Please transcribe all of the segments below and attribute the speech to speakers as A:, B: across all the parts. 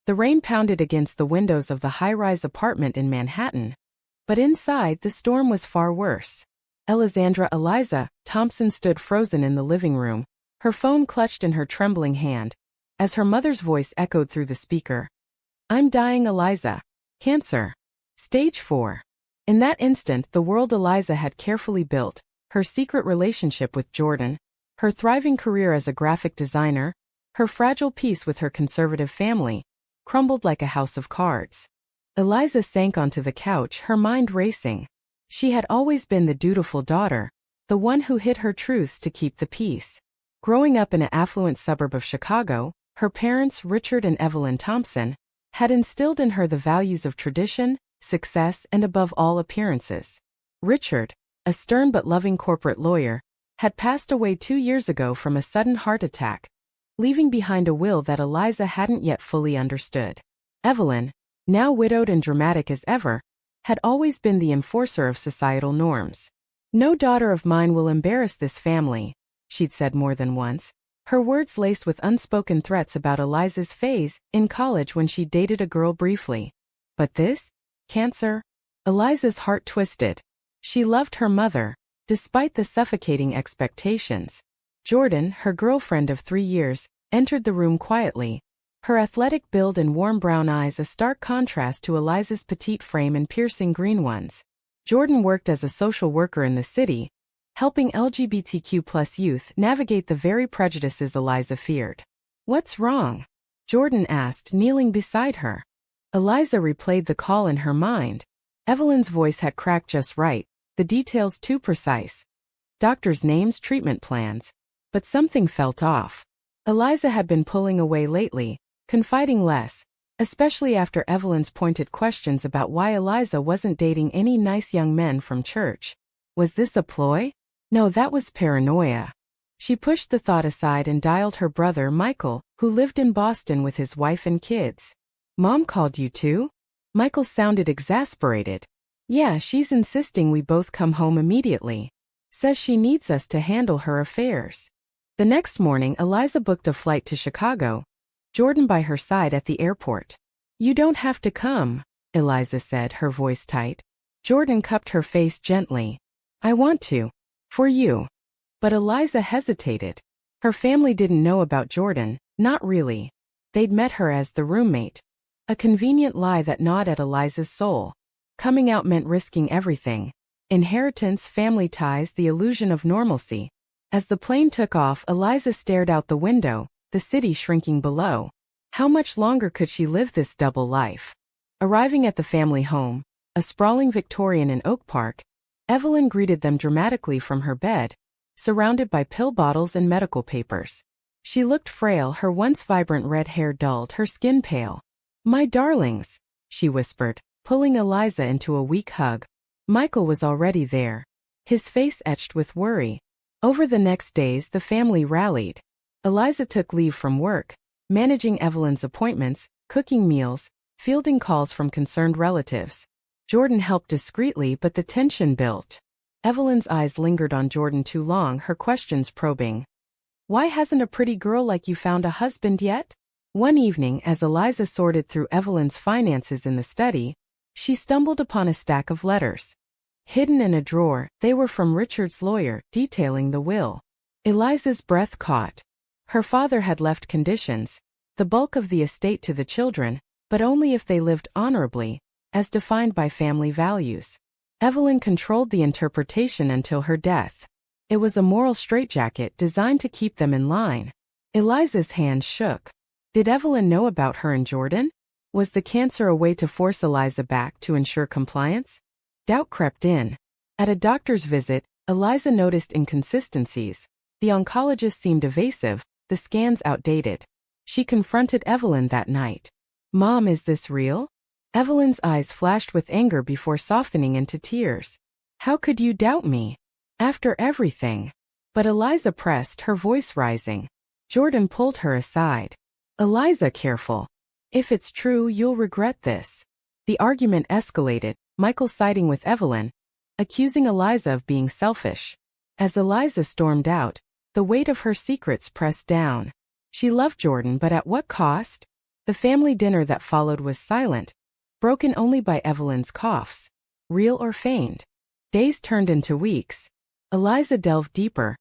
A: The rain pounded against the windows of the high-rise apartment in Manhattan. But inside, the storm was far worse. Alexandra Eliza Thompson stood frozen in the living room, her phone clutched in her trembling hand, as her mother's voice echoed through the speaker. "I'm dying, Eliza. Cancer. Stage 4. In that instant, the world Eliza had carefully built, her secret relationship with Jordan, her thriving career as a graphic designer, her fragile peace with her conservative family, crumbled like a house of cards. Eliza sank onto the couch, her mind racing. She had always been the dutiful daughter, the one who hid her truths to keep the peace. Growing up in an affluent suburb of Chicago, her parents, Richard and Evelyn Thompson, had instilled in her the values of tradition, success, and above all appearances. Richard, a stern but loving corporate lawyer, had passed away 2 years ago from a sudden heart attack, leaving behind a will that Eliza hadn't yet fully understood. Evelyn, now widowed and dramatic as ever, had always been the enforcer of societal norms. "No daughter of mine will embarrass this family," she'd said more than once, her words laced with unspoken threats about Eliza's phase in college when she dated a girl briefly. But this? Cancer? Eliza's heart twisted. She loved her mother, despite the suffocating expectations. Jordan, her girlfriend of 3 years, entered the room quietly, her athletic build and warm brown eyes a stark contrast to Eliza's petite frame and piercing green ones. Jordan worked as a social worker in the city, helping LGBTQ+ youth navigate the very prejudices Eliza feared. "What's wrong?" Jordan asked, kneeling beside her. Eliza replayed the call in her mind. Evelyn's voice had cracked just right, the details too precise. Doctors' names, treatment plans. But something felt off. Eliza had been pulling away lately, confiding less, especially after Evelyn's pointed questions about why Eliza wasn't dating any nice young men from church. Was this a ploy? No, that was paranoia. She pushed the thought aside and dialed her brother Michael, who lived in Boston with his wife and kids. "Mom called you too?" Michael sounded exasperated. "Yeah, she's insisting we both come home immediately. Says she needs us to handle her affairs." The next morning, Eliza booked a flight to Chicago, Jordan by her side at the airport. "You don't have to come," Eliza said, her voice tight. Jordan cupped her face gently. "I want to. For you." But Eliza hesitated. Her family didn't know about Jordan, not really. They'd met her as the roommate. A convenient lie that gnawed at Eliza's soul. Coming out meant risking everything. Inheritance, family ties, the illusion of normalcy. As the plane took off, Eliza stared out the window, the city shrinking below. How much longer could she live this double life? Arriving at the family home, a sprawling Victorian in Oak Park, Evelyn greeted them dramatically from her bed, surrounded by pill bottles and medical papers. She looked frail, her once vibrant red hair dulled, her skin pale. "My darlings," she whispered, pulling Eliza into a weak hug. Michael was already there, his face etched with worry. Over the next days, the family rallied. Eliza took leave from work, managing Evelyn's appointments, cooking meals, fielding calls from concerned relatives. Jordan helped discreetly, but the tension built. Evelyn's eyes lingered on Jordan too long, her questions probing. "Why hasn't a pretty girl like you found a husband yet?" One evening, as Eliza sorted through Evelyn's finances in the study, she stumbled upon a stack of letters. Hidden in a drawer, they were from Richard's lawyer, detailing the will. Eliza's breath caught. Her father had left conditions, the bulk of the estate to the children, but only if they lived honorably, as defined by family values. Evelyn controlled the interpretation until her death. It was a moral straitjacket designed to keep them in line. Eliza's hands shook. Did Evelyn know about her and Jordan? Was the cancer a way to force Eliza back to ensure compliance? Doubt crept in. At a doctor's visit, Eliza noticed inconsistencies. The oncologist seemed evasive, the scans outdated. She confronted Evelyn that night. "Mom, is this real?" Evelyn's eyes flashed with anger before softening into tears. "How could you doubt me? After everything?" But Eliza pressed, her voice rising. Jordan pulled her aside. "Eliza, careful. If it's true, you'll regret this." The argument escalated, Michael siding with Evelyn, accusing Eliza of being selfish. As Eliza stormed out, the weight of her secrets pressed down. She loved Jordan, but at what cost? The family dinner that followed was silent, broken only by Evelyn's coughs, real or feigned. Days turned into weeks. Eliza delved deeper,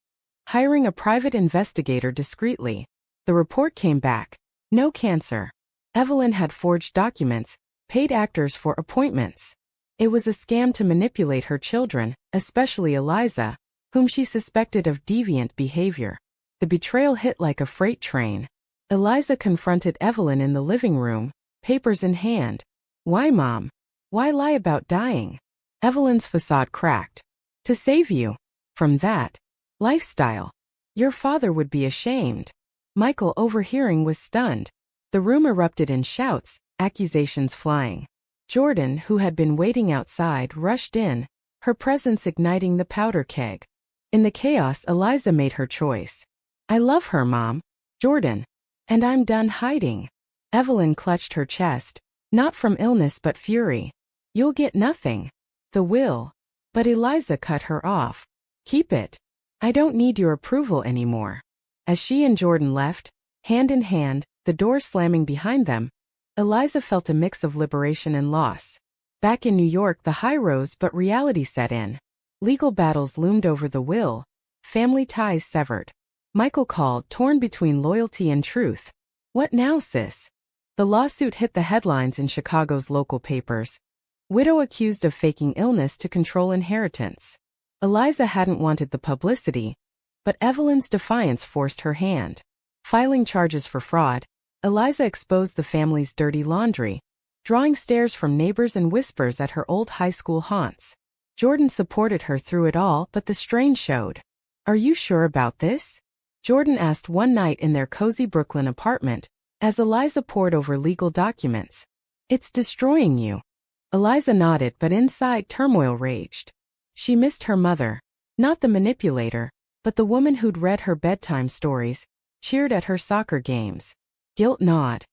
A: hiring a private investigator discreetly. The report came back. No cancer. Evelyn had forged documents, paid actors for appointments. It was a scam to manipulate her children, especially Eliza, whom she suspected of deviant behavior. The betrayal hit like a freight train. Eliza confronted Evelyn in the living room, papers in hand. Why, Mom? Why lie about dying? Evelyn's facade cracked. To save you. From that lifestyle. Your father would be ashamed. Michael, overhearing, was stunned. The room erupted in shouts, accusations flying. Jordan, who had been waiting outside, rushed in, her presence igniting the powder keg. In the chaos, Eliza made her choice. I love her, Mom. Jordan. And I'm done hiding. Evelyn clutched her chest, not from illness but fury. You'll get nothing. The will. But Eliza cut her off. Keep it. I don't need your approval anymore. As she and Jordan left, hand in hand, the door slamming behind them, Eliza felt a mix of liberation and loss. Back in New York, the high rose, but reality set in. Legal battles loomed over the will, family ties severed. Michael called, torn between loyalty and truth. What now, sis? The lawsuit hit the headlines in Chicago's local papers. Widow accused of faking illness to control inheritance. Eliza hadn't wanted the publicity, but Evelyn's defiance forced her hand. Filing charges for fraud, Eliza exposed the family's dirty laundry, drawing stares from neighbors and whispers at her old high school haunts. Jordan supported her through it all, but the strain showed. Are you sure about this? Jordan asked one night in their cozy Brooklyn apartment, as Eliza pored over legal documents. It's destroying you. Eliza nodded, but inside turmoil raged. She missed her mother, not the manipulator, but the woman who'd read her bedtime stories, cheered at her soccer games. Guilt gnawed.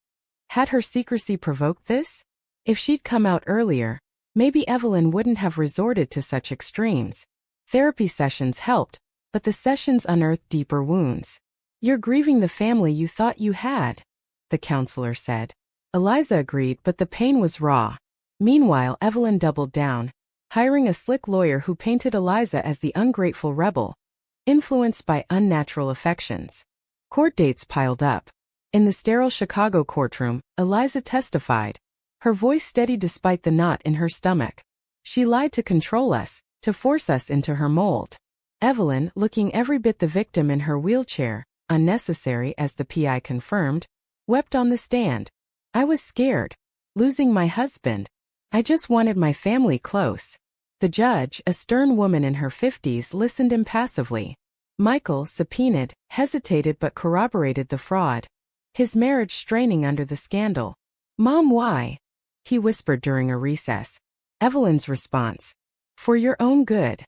A: Had her secrecy provoked this? If she'd come out earlier, maybe Evelyn wouldn't have resorted to such extremes. Therapy sessions helped, but the sessions unearthed deeper wounds. You're grieving the family you thought you had, the counselor said. Eliza agreed, but the pain was raw. Meanwhile, Evelyn doubled down, hiring a slick lawyer who painted Eliza as the ungrateful rebel, influenced by unnatural affections. Court dates piled up. In the sterile Chicago courtroom, Eliza testified, her voice steady despite the knot in her stomach. She lied to control us, to force us into her mold. Evelyn, looking every bit the victim in her wheelchair, unnecessary as the PI confirmed, wept on the stand. I was scared. Losing my husband. I just wanted my family close. The judge, a stern woman in her 50s, listened impassively. Michael, subpoenaed, hesitated but corroborated the fraud. His marriage straining under the scandal. Mom, why? He whispered during a recess. Evelyn's response. For your own good.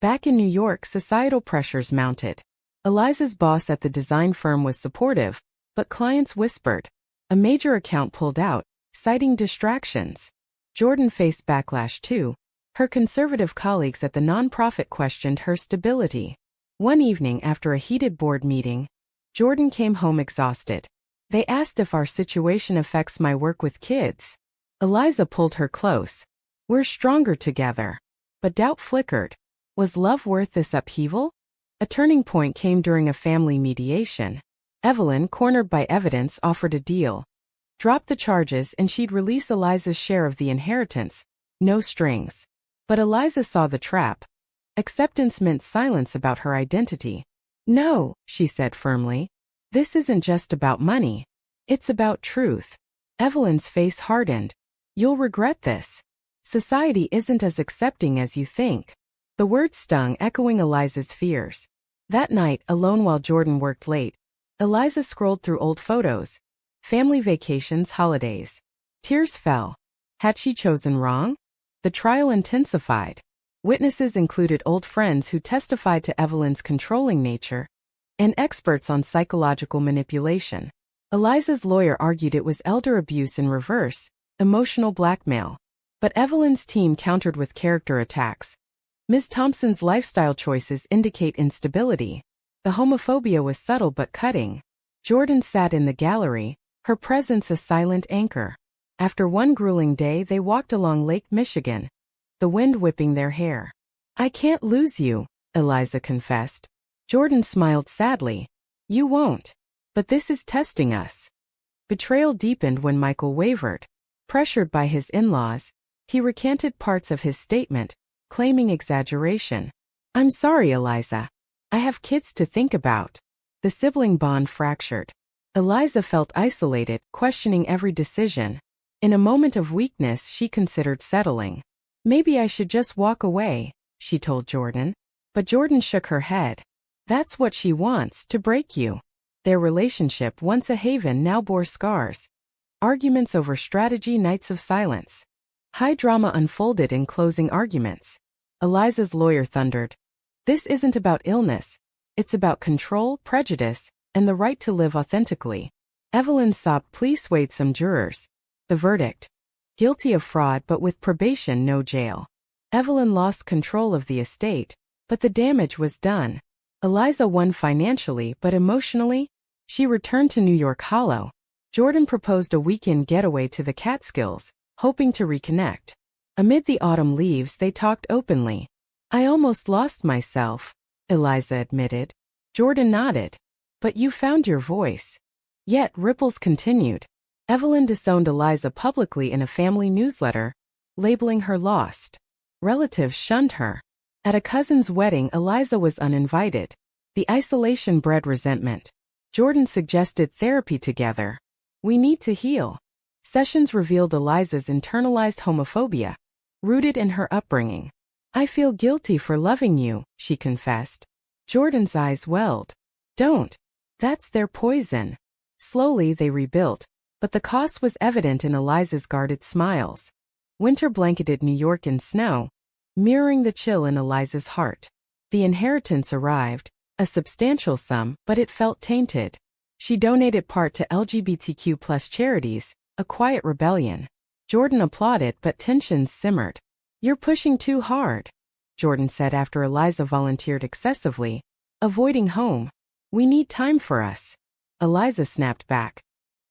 A: Back in New York, societal pressures mounted. Eliza's boss at the design firm was supportive, but clients whispered. A major account pulled out, citing distractions. Jordan faced backlash too. Her conservative colleagues at the nonprofit questioned her stability. One evening after a heated board meeting, Jordan came home exhausted. They asked if our situation affects my work with kids. Eliza pulled her close. We're stronger together. But doubt flickered. Was love worth this upheaval? A turning point came during a family mediation. Evelyn, cornered by evidence, offered a deal. Drop the charges and she'd release Eliza's share of the inheritance. No strings. But Eliza saw the trap. Acceptance meant silence about her identity. No, she said firmly. This isn't just about money. It's about truth. Evelyn's face hardened. You'll regret this. Society isn't as accepting as you think. The words stung, echoing Eliza's fears. That night, alone while Jordan worked late, Eliza scrolled through old photos. Family vacations, holidays. Tears fell. Had she chosen wrong? The trial intensified. Witnesses included old friends who testified to Evelyn's controlling nature, and experts on psychological manipulation. Eliza's lawyer argued it was elder abuse in reverse, emotional blackmail. But Evelyn's team countered with character attacks. Ms. Thompson's lifestyle choices indicate instability. The homophobia was subtle but cutting. Jordan sat in the gallery, her presence a silent anchor. After one grueling day, they walked along Lake Michigan, the wind whipping their hair. "I can't lose you," Eliza confessed. Jordan smiled sadly. "You won't. But this is testing us." Betrayal deepened when Michael wavered. Pressured by his in-laws, he recanted parts of his statement, claiming exaggeration. "I'm sorry, Eliza. I have kids to think about." The sibling bond fractured. Eliza felt isolated, questioning every decision. In a moment of weakness, she considered settling. "Maybe I should just walk away," she told Jordan. But Jordan shook her head. "That's what she wants, to break you." Their relationship, once a haven, now bore scars. Arguments over strategy, nights of silence. High drama unfolded in closing arguments. Eliza's lawyer thundered, "This isn't about illness. It's about control, prejudice, and the right to live authentically." Evelyn's sob plea swayed some jurors. The verdict: guilty of fraud but with probation, no jail. Evelyn lost control of the estate, but the damage was done. Eliza won financially, but emotionally, she returned to New York hollow. Jordan proposed a weekend getaway to the Catskills, hoping to reconnect. Amid the autumn leaves, they talked openly. "I almost lost myself," Eliza admitted. Jordan nodded. "But you found your voice." Yet ripples continued. Evelyn disowned Eliza publicly in a family newsletter, labeling her lost. Relatives shunned her. At a cousin's wedding, Eliza was uninvited. The isolation bred resentment. Jordan suggested therapy together. "We need to heal." Sessions revealed Eliza's internalized homophobia, rooted in her upbringing. "I feel guilty for loving you," she confessed. Jordan's eyes welled. "Don't. That's their poison." Slowly they rebuilt, but the cost was evident in Eliza's guarded smiles. Winter blanketed New York in snow, mirroring the chill in Eliza's heart. The inheritance arrived, a substantial sum, but it felt tainted. She donated part to LGBTQ+ charities, a quiet rebellion. Jordan applauded, but tensions simmered. "You're pushing too hard," Jordan said after Eliza volunteered excessively, avoiding home. "We need time for us." Eliza snapped back.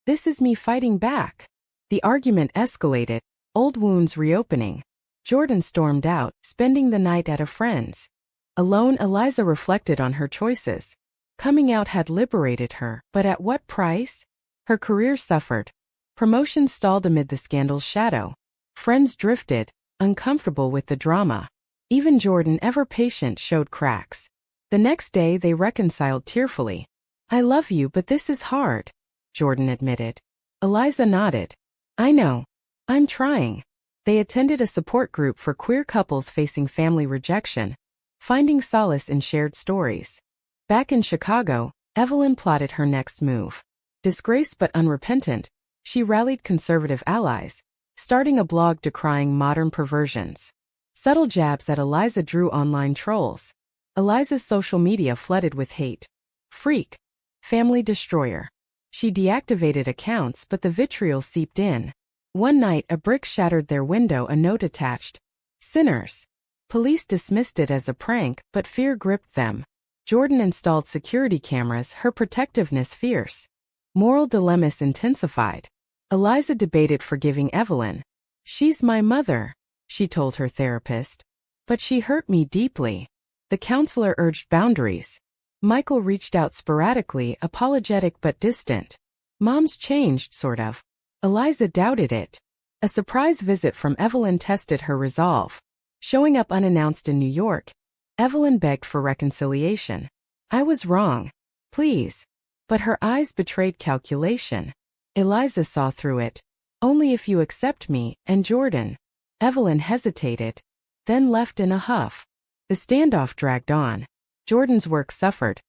A: "This is me fighting back." The argument escalated, old wounds reopening. Jordan stormed out, spending the night at a friend's. Alone, Eliza reflected on her choices. Coming out had liberated her, but at what price? Her career suffered. Promotions stalled amid the scandal's shadow. Friends drifted, uncomfortable with the drama. Even Jordan, ever patient, showed cracks. The next day they reconciled tearfully. "I love you, but this is hard," Jordan admitted. Eliza nodded. "I know. I'm trying." They attended a support group for queer couples facing family rejection, finding solace in shared stories. Back in Chicago, Evelyn plotted her next move. Disgraced but unrepentant, she rallied conservative allies, starting a blog decrying modern perversions. Subtle jabs at Eliza drew online trolls. Eliza's social media flooded with hate. "Freak. Family destroyer." She deactivated accounts, but the vitriol seeped in. One night, a brick shattered their window, a note attached. "Sinners." Police dismissed it as a prank, but fear gripped them. Jordan installed security cameras, her protectiveness fierce. Moral dilemmas intensified. Eliza debated forgiving Evelyn. "She's my mother," she told her therapist. "But she hurt me deeply." The counselor urged boundaries. Michael reached out sporadically, apologetic but distant. "Mom's changed, sort of." Eliza doubted it. A surprise visit from Evelyn tested her resolve. Showing up unannounced in New York, Evelyn begged for reconciliation. "I was wrong. Please." But her eyes betrayed calculation. Eliza saw through it. "Only if you accept me, and Jordan." Evelyn hesitated, then left in a huff. The standoff dragged on. Jordan's work suffered.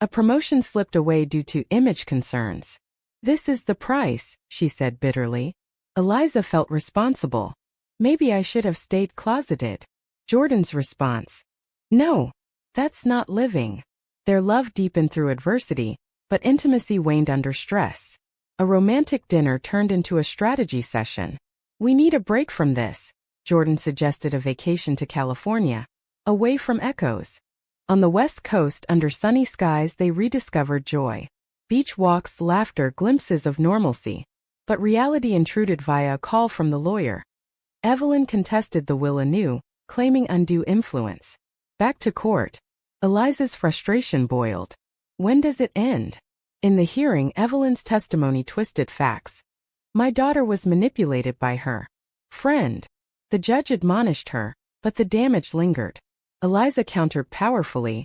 A: A promotion slipped away due to image concerns. "This is the price," she said bitterly. Eliza felt responsible. "Maybe I should have stayed closeted." Jordan's response: "No, that's not living." Their love deepened through adversity, but intimacy waned under stress. A romantic dinner turned into a strategy session. "We need a break from this," Jordan suggested a vacation to California, away from echoes. On the West Coast, under sunny skies, they rediscovered joy. Beach walks, laughter, glimpses of normalcy. But reality intruded via a call from the lawyer. Evelyn contested the will anew, claiming undue influence. Back to court. Eliza's frustration boiled. When does it end? In the hearing, Evelyn's testimony twisted facts. My daughter was manipulated by her friend. The judge admonished her, but the damage lingered. Eliza countered powerfully.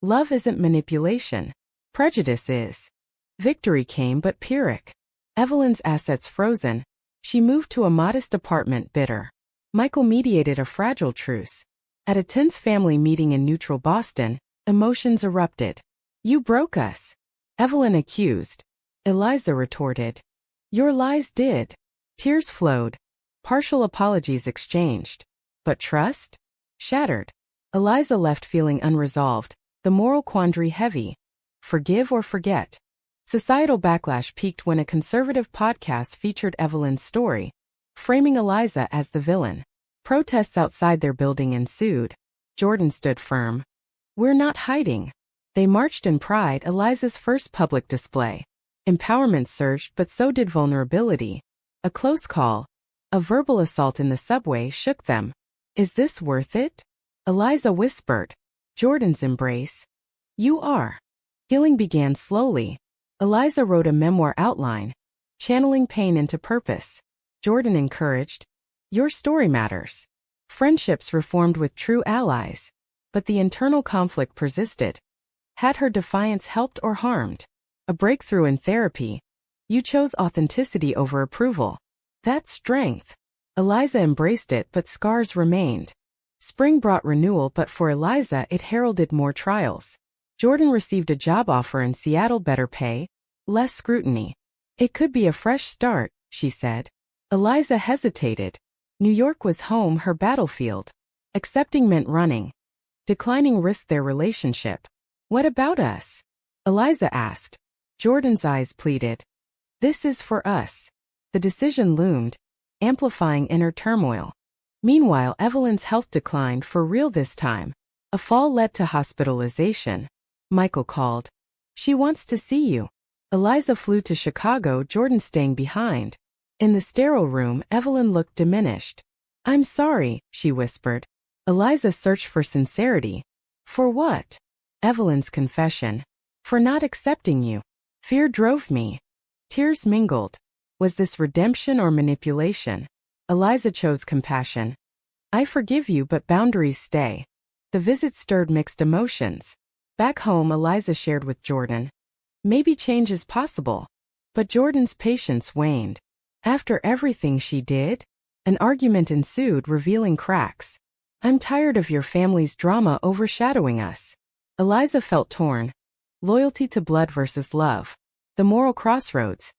A: Love isn't manipulation. Prejudice is. Victory came but Pyrrhic. Evelyn's assets frozen. She moved to a modest apartment bitter. Michael mediated a fragile truce. At a tense family meeting in neutral Boston, emotions erupted. You broke us. Evelyn accused. Eliza retorted. Your lies did. Tears flowed. Partial apologies exchanged. But trust? Shattered. Eliza left feeling unresolved, the moral quandary heavy. Forgive or forget? Societal backlash peaked when a conservative podcast featured Evelyn's story, framing Eliza as the villain. Protests outside their building ensued. Jordan stood firm. We're not hiding. They marched in pride, Eliza's first public display. Empowerment surged, but so did vulnerability. A close call, a verbal assault in the subway shook them. Is this worth it? Eliza whispered. Jordan's embrace. You are. Healing began slowly. Eliza wrote a memoir outline, channeling pain into purpose. Jordan encouraged. Your story matters. Friendships reformed with true allies. But the internal conflict persisted. Had her defiance helped or harmed? A breakthrough in therapy. You chose authenticity over approval. That's strength. Eliza embraced it, but scars remained. Spring brought renewal, but for Eliza it heralded more trials. Jordan received a job offer in Seattle, better pay, less scrutiny. It could be a fresh start, she said. Eliza hesitated. New York was home, her battlefield. Accepting meant running. Declining risked their relationship. What about us? Eliza asked. Jordan's eyes pleaded. This is for us. The decision loomed, amplifying inner turmoil. Meanwhile, Evelyn's health declined for real this time. A fall led to hospitalization. Michael called. She wants to see you. Eliza flew to Chicago, Jordan staying behind. In the sterile room, Evelyn looked diminished. I'm sorry, she whispered. Eliza searched for sincerity. For what? Evelyn's confession. For not accepting you. Fear drove me. Tears mingled. Was this redemption or manipulation? Eliza chose compassion. I forgive you, but boundaries stay. The visit stirred mixed emotions. Back home, Eliza shared with Jordan. Maybe change is possible. But Jordan's patience waned. After everything she did, an argument ensued, revealing cracks. I'm tired of your family's drama overshadowing us. Eliza felt torn. Loyalty to blood versus love. The moral crossroads.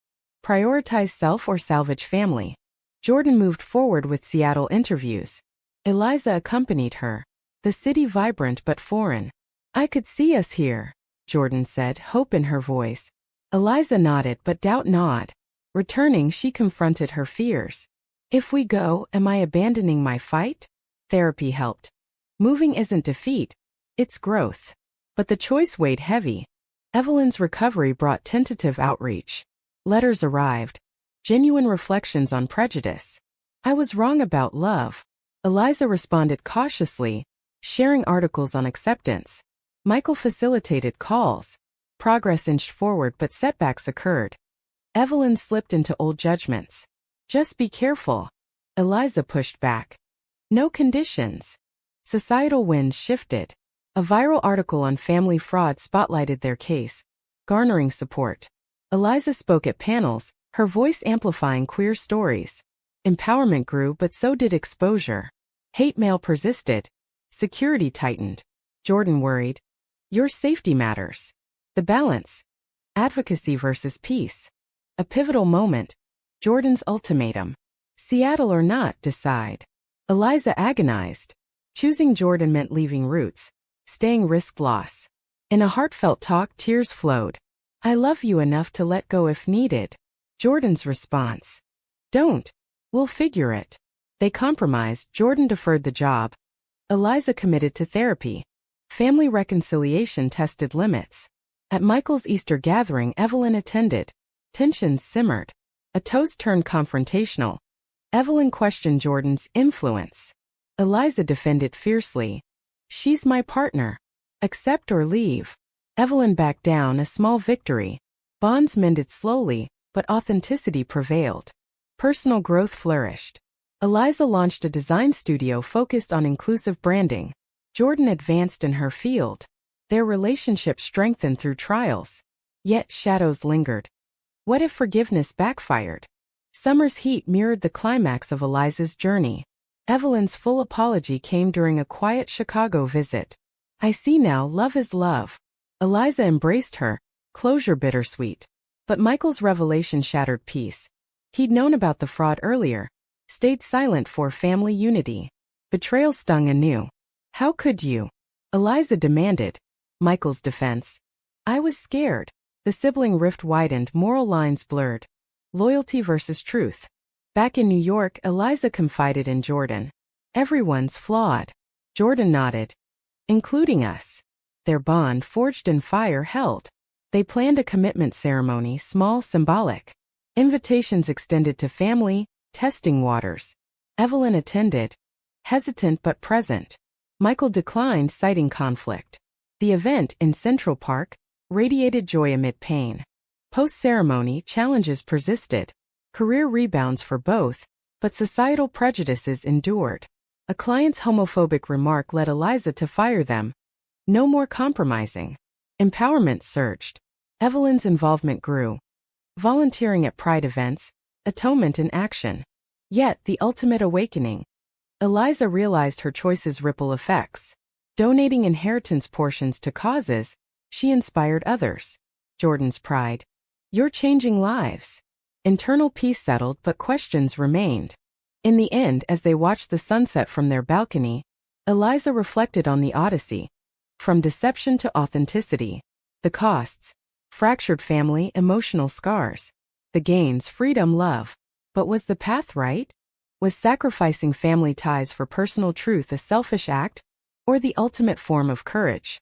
A: Prioritize self or salvage family. Jordan moved forward with Seattle interviews. Eliza accompanied her. The city vibrant but foreign. I could see us here, Jordan said, hope in her voice. Eliza nodded, but doubt gnawed. Returning, she confronted her fears. If we go, am I abandoning my fight? Therapy helped. Moving isn't defeat, it's growth. But the choice weighed heavy. Evelyn's recovery brought tentative outreach. Letters arrived. Genuine reflections on prejudice. I was wrong about love. Eliza responded cautiously, sharing articles on acceptance. Michael facilitated calls. Progress inched forward, but setbacks occurred. Evelyn slipped into old judgments. Just be careful. Eliza pushed back. No conditions. Societal winds shifted. A viral article on family fraud spotlighted their case, garnering support. Eliza spoke at panels, her voice amplifying queer stories. Empowerment grew, but so did exposure. Hate mail persisted. Security tightened. Jordan worried. Your safety matters. The balance. Advocacy versus peace. A pivotal moment. Jordan's ultimatum. Seattle or not, decide. Eliza agonized. Choosing Jordan meant leaving roots. Staying risked loss. In a heartfelt talk, tears flowed. I love you enough to let go if needed. Jordan's response. Don't. We'll figure it. They compromised. Jordan deferred the job. Eliza committed to therapy. Family reconciliation tested limits. At Michael's Easter gathering Evelyn attended, tensions simmered. A toast turned confrontational. Evelyn questioned Jordan's influence. Eliza defended fiercely. She's my partner. Accept or leave. Evelyn backed down, a small victory. Bonds mended slowly, but authenticity prevailed. Personal growth flourished. Eliza launched a design studio focused on inclusive branding. Jordan advanced in her field. Their relationship strengthened through trials. Yet shadows lingered. What if forgiveness backfired? Summer's heat mirrored the climax of Eliza's journey. Evelyn's full apology came during a quiet Chicago visit. I see now, love is love. Eliza embraced her, closure bittersweet. But Michael's revelation shattered peace. He'd known about the fraud earlier, stayed silent for family unity. Betrayal stung anew. How could you? Eliza demanded. Michael's defense. I was scared. The sibling rift widened, moral lines blurred. Loyalty versus truth. Back in New York, Eliza confided in Jordan. Everyone's flawed. Jordan nodded. Including us. Their bond, forged in fire, held. They planned a commitment ceremony, small, symbolic. Invitations extended to family, testing waters. Evelyn attended. Hesitant but present. Michael declined, citing conflict. The event, in Central Park, radiated joy amid pain. Post-ceremony, challenges persisted. Career rebounds for both, but societal prejudices endured. A client's homophobic remark led Eliza to fire them. No more compromising. Empowerment surged. Evelyn's involvement grew. Volunteering at pride events, atonement in action. Yet, the ultimate awakening. Eliza realized her choices' ripple effects. Donating inheritance portions to causes, she inspired others. Jordan's pride. You're changing lives. Internal peace settled, but questions remained. In the end, as they watched the sunset from their balcony, Eliza reflected on the odyssey. From deception to authenticity. The costs. Fractured family, emotional scars. The gains, freedom, love. But was the path right? Was sacrificing family ties for personal truth a selfish act, or the ultimate form of courage?